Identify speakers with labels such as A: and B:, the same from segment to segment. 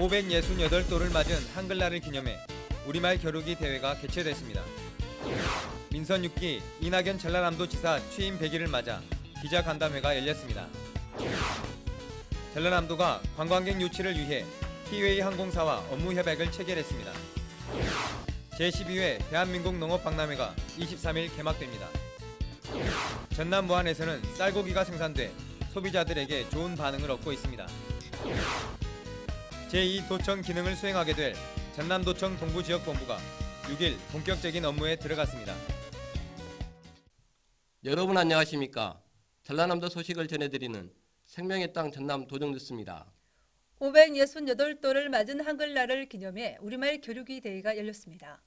A: 568돌을 맞은 한글날을 기념해 우리말 겨루기 대회가 개최됐습니다. 민선 6기 이낙연 전라남도 지사 취임 100일을 맞아 기자간담회가 열렸습니다. 전라남도가 관광객 유치를 위해 티웨이 항공사와 업무 협약을 체결했습니다. 제12회 대한민국 농업박람회가 23일 개막됩니다. 전남 무안에서는 쌀고기가 생산돼 소비자들에게 좋은 반응을 얻고 있습니다. 제2도청 기능을 수행하게 될 전남도청 동부지역본부가 6일 본격적인 업무에 들어갔습니다.
B: 여러분 안녕하십니까? 전라남도 소식을 전해드리는 생명의 땅 전남 도정뉴스입니다.
C: 568돌을 맞은 한글날을 기념해 우리말 교류기 대회가 열렸습니다.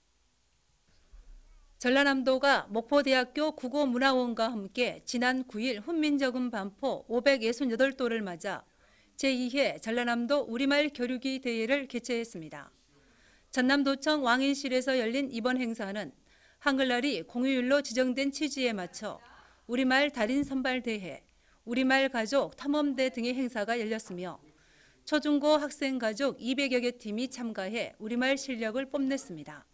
C: 전라남도가 목포대학교 국어문화원과 함께 지난 9일 훈민정음 반포 568돌을 맞아 제2회 전라남도 우리말 교류기 대회를 개최했습니다. 전남도청 왕인실에서 열린 이번 행사는 한글날이 공휴일로 지정된 취지에 맞춰 우리말 달인 선발대회, 우리말 가족 탐험대 등의 행사가 열렸으며 초중고 학생 가족 200여 개 팀이 참가해 우리말 실력을 뽐냈습니다.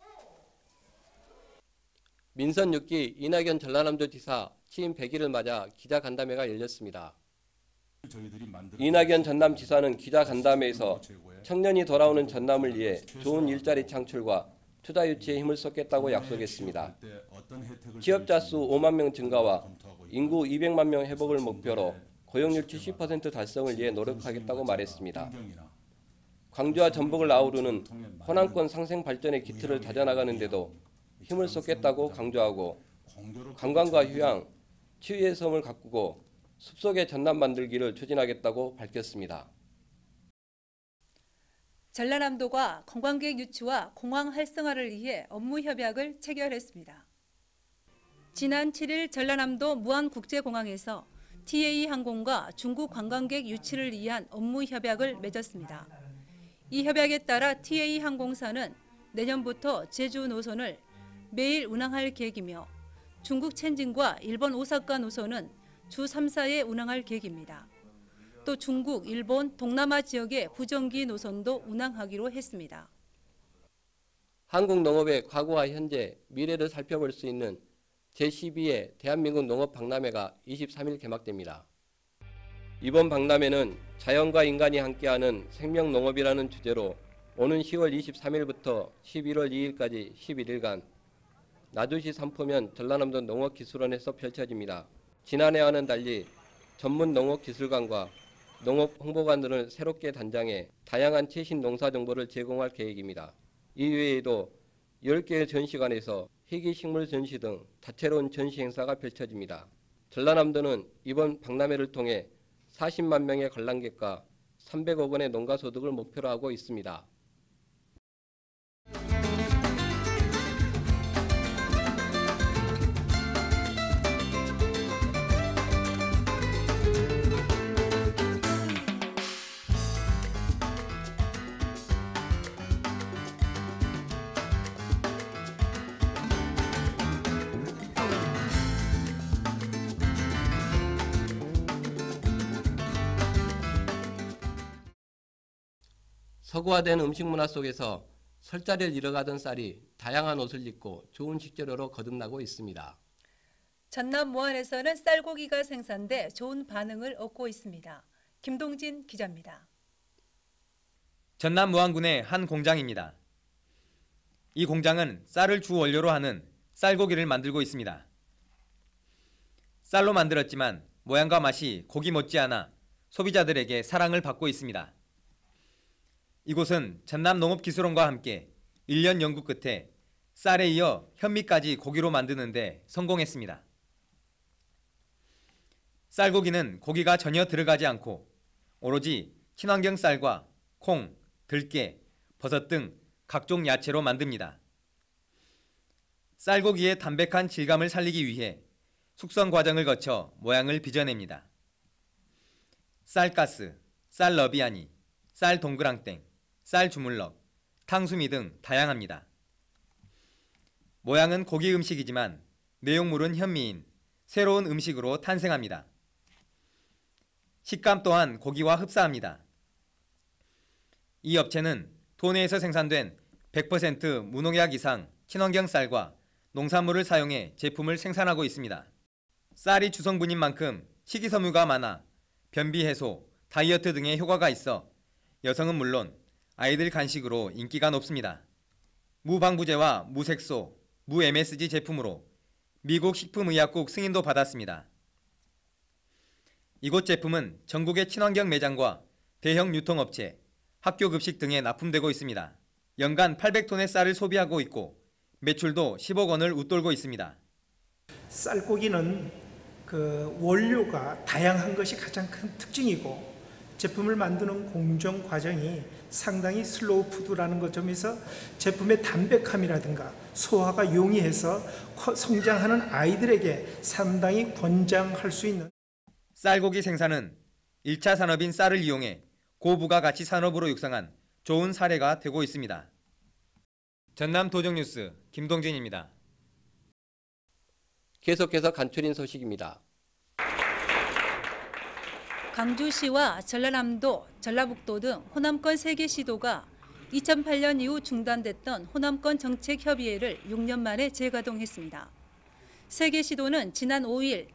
B: 민선 6기 이낙연 전라남도 지사 취임 100일을 맞아 기자간담회가 열렸습니다. 이낙연 전남지사는 기자간담회에서 청년이 돌아오는 전남을 위해 좋은 일자리 창출과 투자 유치에 힘을 쏟겠다고 약속했습니다. 취업자 수 5만 명 증가와 인구 200만 명 회복을 목표로 고용률 70% 달성을 위해 노력하겠다고 말했습니다. 광주와 전북을 아우르는 호남권 상생 발전의 기틀을 다져나가는 데도 힘을 쏟겠다고 강조하고 관광과 휴양, 치유의 섬을 가꾸고 숲속의 전남 만들기를 추진하겠다고 밝혔습니다.
C: 전라남도가 관광객 유치와 공항 활성화를 위해 업무 협약을 체결했습니다. 지난 7일 전라남도 무안국제공항에서 TA 항공과 중국 관광객 유치를 위한 업무 협약을 맺었습니다. 이 협약에 따라 TA 항공사는 내년부터 제주 노선을 매일 운항할 계획이며 중국 첸진과 일본 오사카 노선은 주 3, 4회 운항할 계획입니다. 또 중국, 일본, 동남아 지역의 부정기 노선도 운항하기로 했습니다.
B: 한국 농업의 과거와 현재, 미래를 살펴볼 수 있는 제12회 대한민국 농업박람회가 23일 개막됩니다. 이번 박람회는 자연과 인간이 함께하는 생명농업이라는 주제로 오는 10월 23일부터 11월 2일까지 11일간 나주시 삼포면 전라남도 농업기술원에서 펼쳐집니다. 지난해와는 달리 전문 농업기술관과 농업홍보관들을 새롭게 단장해 다양한 최신 농사 정보를 제공할 계획입니다. 이외에도 10개의 전시관에서 희귀식물 전시 등 다채로운 전시 행사가 펼쳐집니다. 전라남도는 이번 박람회를 통해 40만 명의 관람객과 300억 원의 농가 소득을 목표로 하고 있습니다. 서구화된 음식 문화 속에서 설자리를 잃어가던 쌀이 다양한 옷을 입고 좋은 식재료로 거듭나고 있습니다.
C: 전남 무안에서는 쌀고기가 생산돼 좋은 반응을 얻고 있습니다. 김동진 기자입니다.
A: 전남 무안군의 한 공장입니다. 이 공장은 쌀을 주 원료로 하는 쌀고기를 만들고 있습니다. 쌀로 만들었지만 모양과 맛이 고기 못지않아 소비자들에게 사랑을 받고 있습니다. 이곳은 전남농업기술원과 함께 1년 연구 끝에 쌀에 이어 현미까지 고기로 만드는 데 성공했습니다. 쌀고기는 고기가 전혀 들어가지 않고 오로지 친환경 쌀과 콩, 들깨, 버섯 등 각종 야채로 만듭니다. 쌀고기의 담백한 질감을 살리기 위해 숙성 과정을 거쳐 모양을 빚어냅니다. 쌀가스, 쌀러비아니, 쌀 동그랑땡, 쌀 주물럭, 탕수미 등 다양합니다. 모양은 고기 음식이지만 내용물은 현미인 새로운 음식으로 탄생합니다. 식감 또한 고기와 흡사합니다. 이 업체는 도내에서 생산된 100% 무농약 이상 친환경 쌀과 농산물을 사용해 제품을 생산하고 있습니다. 쌀이 주성분인 만큼 식이섬유가 많아 변비 해소, 다이어트 등의 효과가 있어 여성은 물론 아이들 간식으로 인기가 높습니다. 무방부제와 무색소, 무-MSG 제품으로 미국 식품의약국 승인도 받았습니다. 이곳 제품은 전국의 친환경 매장과 대형 유통업체, 학교 급식 등에 납품되고 있습니다. 연간 800톤의 쌀을 소비하고 있고 매출도 10억 원을 웃돌고 있습니다.
D: 쌀고기는 원료가 다양한 것이 가장 큰 특징이고 제품을 만드는 공정 과정이 상당히 슬로우 푸드라는 것 점에서 제품의 담백함이라든가 소화가 용이해서 성장하는 아이들에게 상당히 권장할 수 있는
A: 쌀고기 생산은 1차 산업인 쌀을 이용해 고부가가치 산업으로 육성한 좋은 사례가 되고 있습니다. 전남 도정뉴스 김동진입니다.
B: 계속해서 간추린 소식입니다.
C: 강주시와 전라남도, 전라북도 등 호남권 3개 시도가 2008년 이후 중단됐던 호남권 정책협의회를 6년 만에 재가동했습니다. 3개 시도는 지난 5일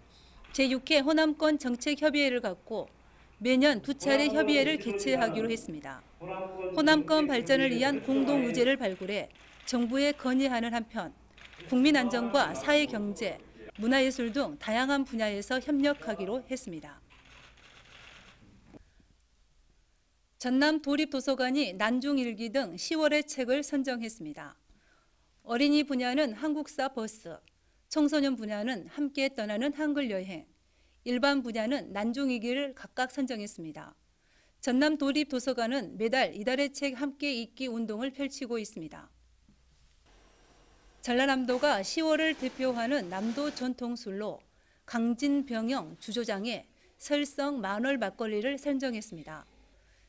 C: 제6회 호남권 정책협의회를 갖고 매년 2차례 협의회를 개최하기로 했습니다. 호남권 발전을 위한 공동의제를 발굴해 정부에 건의하는 한편 국민 안전과 사회 경제, 문화예술 등 다양한 분야에서 협력하기로 했습니다. 전남 도립도서관이 난중일기 등 10월의 책을 선정했습니다. 어린이 분야는 한국사 버스, 청소년 분야는 함께 떠나는 한글 여행, 일반 분야는 난중일기를 각각 선정했습니다. 전남 도립도서관은 매달 이달의 책 함께 읽기 운동을 펼치고 있습니다. 전라남도가 10월을 대표하는 남도 전통술로 강진병영 주조장의 설성 만월 막걸리를 선정했습니다.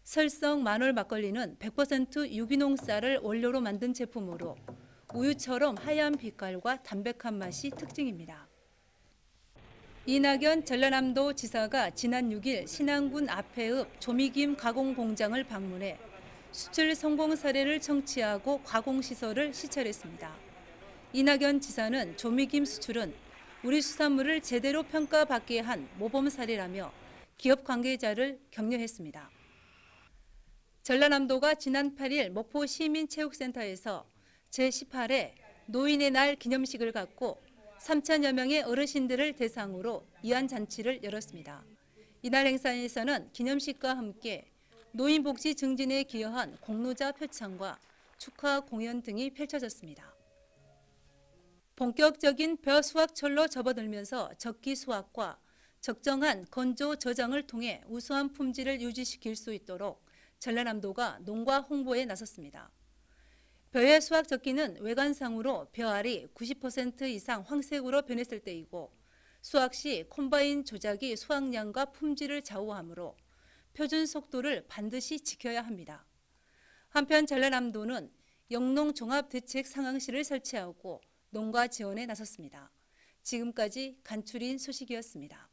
C: 설성 만월 막걸리는 100% 유기농 쌀을 원료로 만든 제품으로 우유처럼 하얀 빛깔과 담백한 맛이 특징입니다. 이낙연 전라남도 지사가 지난 6일 신안군 앞해읍 조미김 가공공장을 방문해 수출 성공 사례를 청취하고 가공시설을 시찰했습니다. 이낙연 지사는 조미김 수출은 우리 수산물을 제대로 평가받게 한 모범 사례라며 기업 관계자를 격려했습니다. 전라남도가 지난 8일 목포 시민체육센터에서 제18회 노인의 날 기념식을 갖고 3천여 명의 어르신들을 대상으로 이완잔치를 열었습니다. 이날 행사에서는 기념식과 함께 노인복지 증진에 기여한 공로자 표창과 축하 공연 등이 펼쳐졌습니다. 본격적인 벼 수확철로 접어들면서 적기 수확과 적정한 건조 저장을 통해 우수한 품질을 유지시킬 수 있도록 전라남도가 농가 홍보에 나섰습니다. 벼의 수확 적기는 외관상으로 벼알이 90% 이상 황색으로 변했을 때이고 수확 시 콤바인 조작이 수확량과 품질을 좌우하므로 표준 속도를 반드시 지켜야 합니다. 한편 전라남도는 영농종합대책 상황실을 설치하고 농가 지원에 나섰습니다. 지금까지 간추린 소식이었습니다.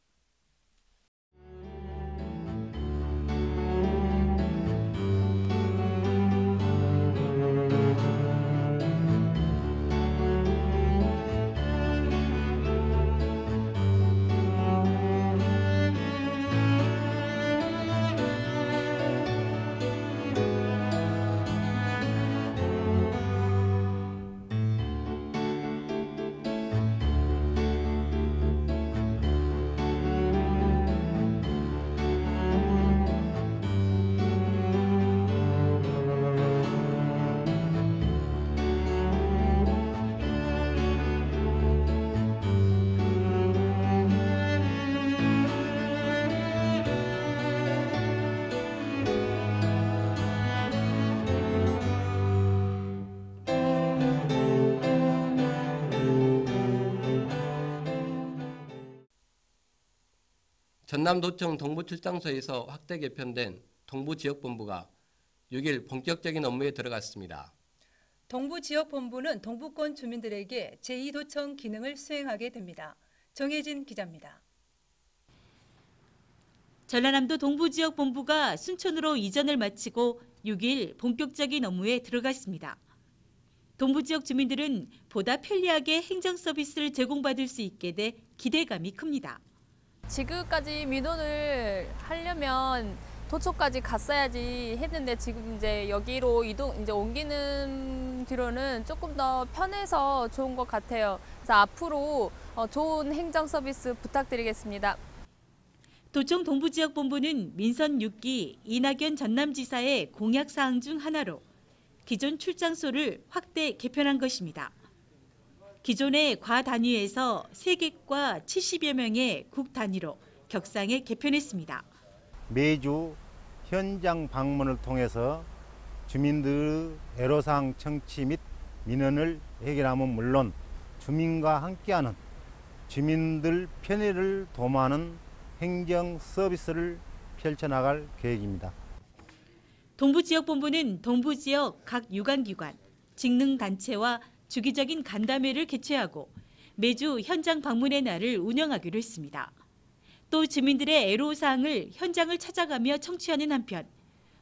B: 전남도청 동부출장소에서 확대 개편된 동부지역본부가 6일 본격적인 업무에 들어갔습니다.
C: 동부지역본부는 동부권 주민들에게 제2도청 기능을 수행하게 됩니다. 정혜진 기자입니다.
E: 전라남도 동부지역본부가 순천으로 이전을 마치고
C: 6일 본격적인 업무에 들어갔습니다. 동부 지역 주민들은 보다 편리하게 행정 서비스를 제공받을 수 있게 돼 기대감이 큽니다.
E: 지금까지 민원을 하려면 도초까지 갔어야지 했는데 지금 이제 여기로 이제 옮기는 뒤로는 조금 더 편해서 좋은 것 같아요. 그래서 앞으로 좋은 행정 서비스 부탁드리겠습니다.
C: 도청 동부지역본부는 민선 6기 이낙연 전남지사의 공약사항 중 하나로 기존 출장소를 확대 개편한 것입니다. 기존의 과 단위에서 3개과 70여 명의 국 단위로 격상에 개편했습니다.
F: 매주 현장 방문을 통해서 주민들의 애로사항 청취 및 민원을 해결함은 물론 주민과 함께하는 주민들 편의를 도모하는 행정 서비스를 펼쳐나갈 계획입니다.
C: 동부지역본부는 동부지역 각 유관기관, 직능단체와 주기적인 간담회를 개최하고 매주 현장 방문의 날을 운영하기로 했습니다. 또 주민들의 애로사항을 현장을 찾아가며 청취하는 한편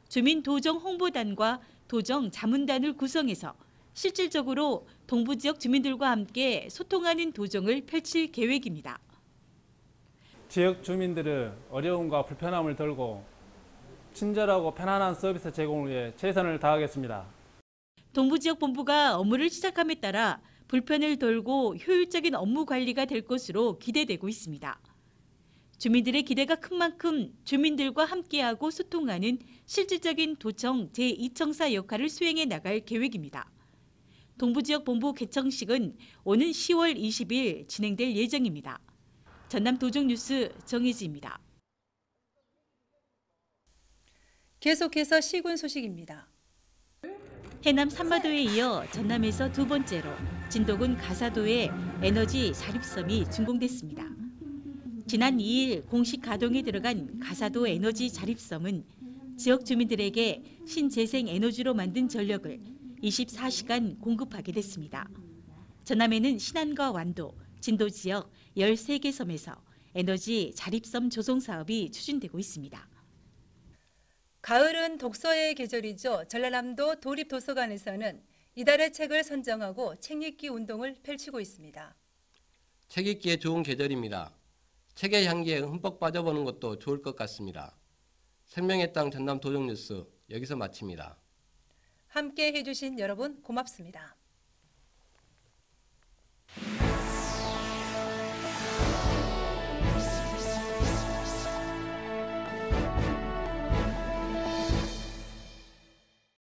C: 주민 도정 홍보단과 도정 자문단을 구성해서 실질적으로 동부지역 주민들과 함께 소통하는 도정을 펼칠 계획입니다.
G: 지역 주민들의 어려움과 불편함을 덜고 친절하고 편안한 서비스 제공을 위해 최선을 다하겠습니다.
C: 동부지역본부가 업무를 시작함에 따라 불편을 덜고 효율적인 업무 관리가 될 것으로 기대되고 있습니다. 주민들의 기대가 큰 만큼 주민들과 함께하고 소통하는 실질적인 도청 제2청사 역할을 수행해 나갈 계획입니다. 동부지역본부 개청식은 오는 10월 20일 진행될 예정입니다. 전남 도정뉴스 정혜지입니다. 계속해서 시군 소식입니다. 해남 산마도에 이어 전남에서 두 번째로 진도군 가사도의 에너지 자립섬이 준공됐습니다. 지난 2일 공식 가동에 들어간 가사도 에너지 자립섬은 지역 주민들에게 신재생 에너지로 만든 전력을 24시간 공급하게 됐습니다. 전남에는 신안과 완도, 진도 지역 13개 섬에서 에너지 자립섬 조성 사업이 추진되고 있습니다. 가을은 독서의 계절이죠. 전라남도 도립도서관에서는 이달의 책을 선정하고 책 읽기 운동을 펼치고 있습니다.
B: 책 읽기에 좋은 계절입니다. 책의 향기에 흠뻑 빠져보는 것도 좋을 것 같습니다. 생명의 땅 전남 도정뉴스 여기서 마칩니다.
C: 함께 해주신 여러분 고맙습니다.